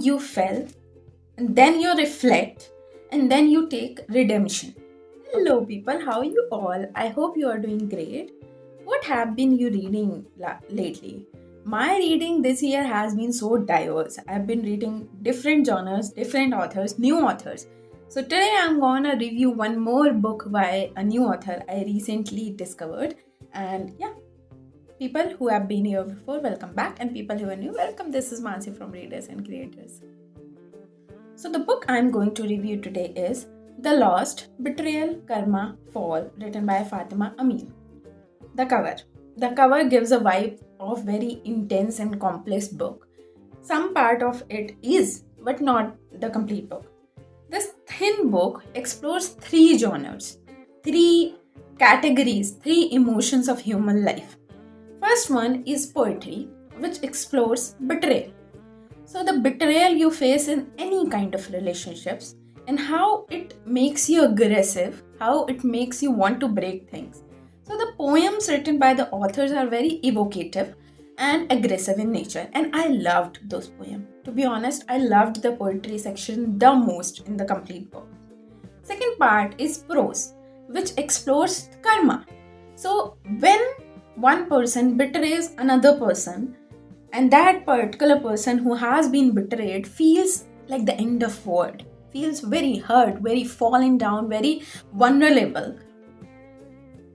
you fell, and then you reflect, and then you take redemption. Hello, people. How are you all? I hope you are doing great. What have been you reading lately? My reading this year has been so diverse. I've been reading different genres, different authors, new authors. So today I'm gonna review one more book by a new author I recently discovered. And yeah, people who have been here before, welcome back, and people who are new, welcome. This is Mansi from Readers and Creators. So the book I'm going to review today is The Lost, Betrayal, Karma, Fall, written by Fatima, Amin. The cover gives a vibe of very intense and complex book. Some part of it is, but not the complete book. This thin book explores three genres, three categories, three emotions of human life. First one is poetry, which explores betrayal. So the betrayal you face in any kind of relationships and how it makes you aggressive, how it makes you want to break things. So the poems written by the authors are very evocative and aggressive in nature, and I loved those poems. To be honest, I loved the poetry section the most in the complete book. Second part is prose, which explores karma. So when one person betrays another person, and that particular person who has been betrayed feels like the end of world, feels very hurt, very fallen down, very vulnerable.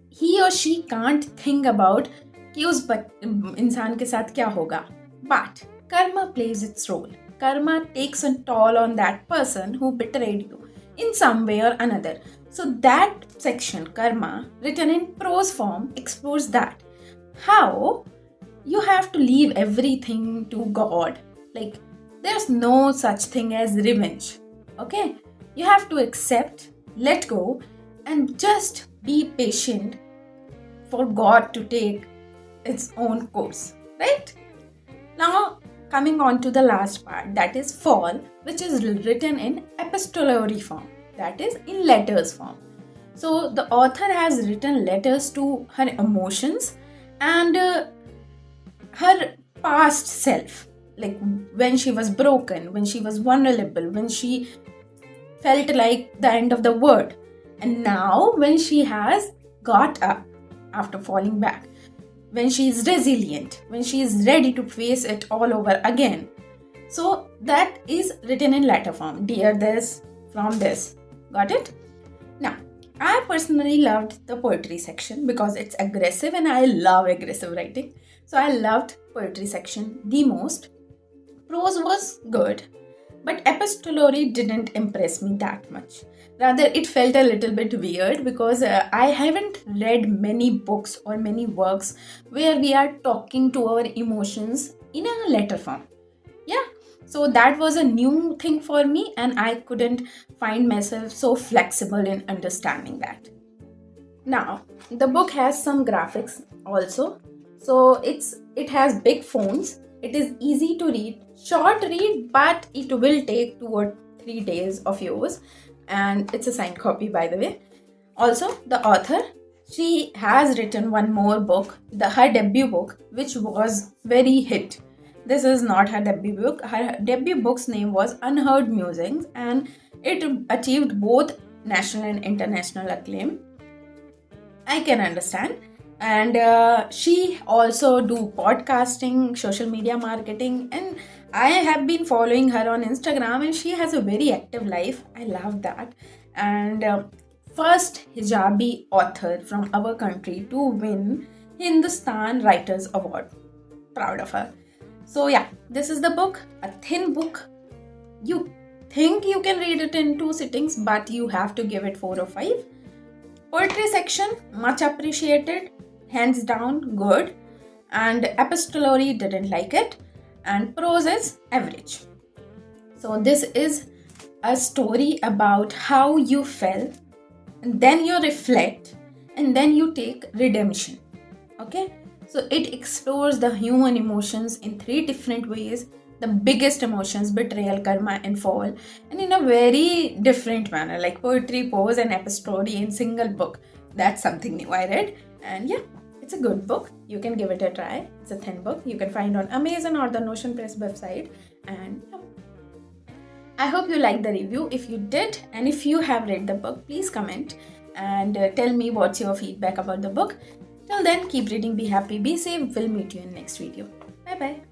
He or she can't think about कि उस इंसान के साथ क्या होगा. But karma plays its role. Karma takes a toll on that person who betrayed you in some way or another. So that section, karma, written in prose form, explores that. How you have to leave everything to God. Like, there's no such thing as revenge. Okay? You have to accept, let go, and just be patient for God to take its own course. Right? Now, coming on to the last part, that is fall, which is written in epistolary form. That is in letters form. So, the author has written letters to her emotions and her past self, like when she was broken, when she was vulnerable, when she felt like the end of the world, and now when she has got up after falling back, when she is resilient, when she is ready to face it all over again. So that is written in letter form. Dear this, from this. Got it? Now, I personally loved the poetry section because it's aggressive and I love aggressive writing. So I loved poetry section the most. Prose was good, but epistolary didn't impress me that much. Rather, it felt a little bit weird because I haven't read many books or many works where we are talking to our emotions in a letter form. Yeah, so that was a new thing for me and I couldn't find myself so flexible in understanding that. Now, the book has some graphics also. So it has big fonts. It is easy to read, short read, but it will take 2 or 3 days of yours. And it's a signed copy, by the way. Also, the author, she has written one more book, her debut book, which was very hit. This is not her debut book. Her debut book's name was Unheard Musings, and it achieved both national and international acclaim. I can understand. And she also do podcasting, social media marketing, and I have been following her on Instagram and she has a very active life. I love that. And first hijabi author from our country to win Hindustan Writers Award. Proud of her. So yeah, this is the book, a thin book. You think you can read it in 2 sittings, but you have to give it 4 or 5. Poetry section, much appreciated, hands down, good. And epistolary, didn't like it. And prose is average. So this is a story about how you fell, and then you reflect, and then you take redemption. Okay? So it explores the human emotions in 3 different ways. The biggest emotions, betrayal, karma, and fall, and in a very different manner, like poetry, prose, and epistolary in single book. That's something new I read. And yeah, it's a good book. You can give it a try. It's a thin book. You can find on Amazon or the Notion Press website. And yeah, I hope you liked the review. If you did, and if you have read the book, please comment and tell me what's your feedback about the book. Till then, keep reading, be happy, be safe. We'll meet you in next video. Bye bye.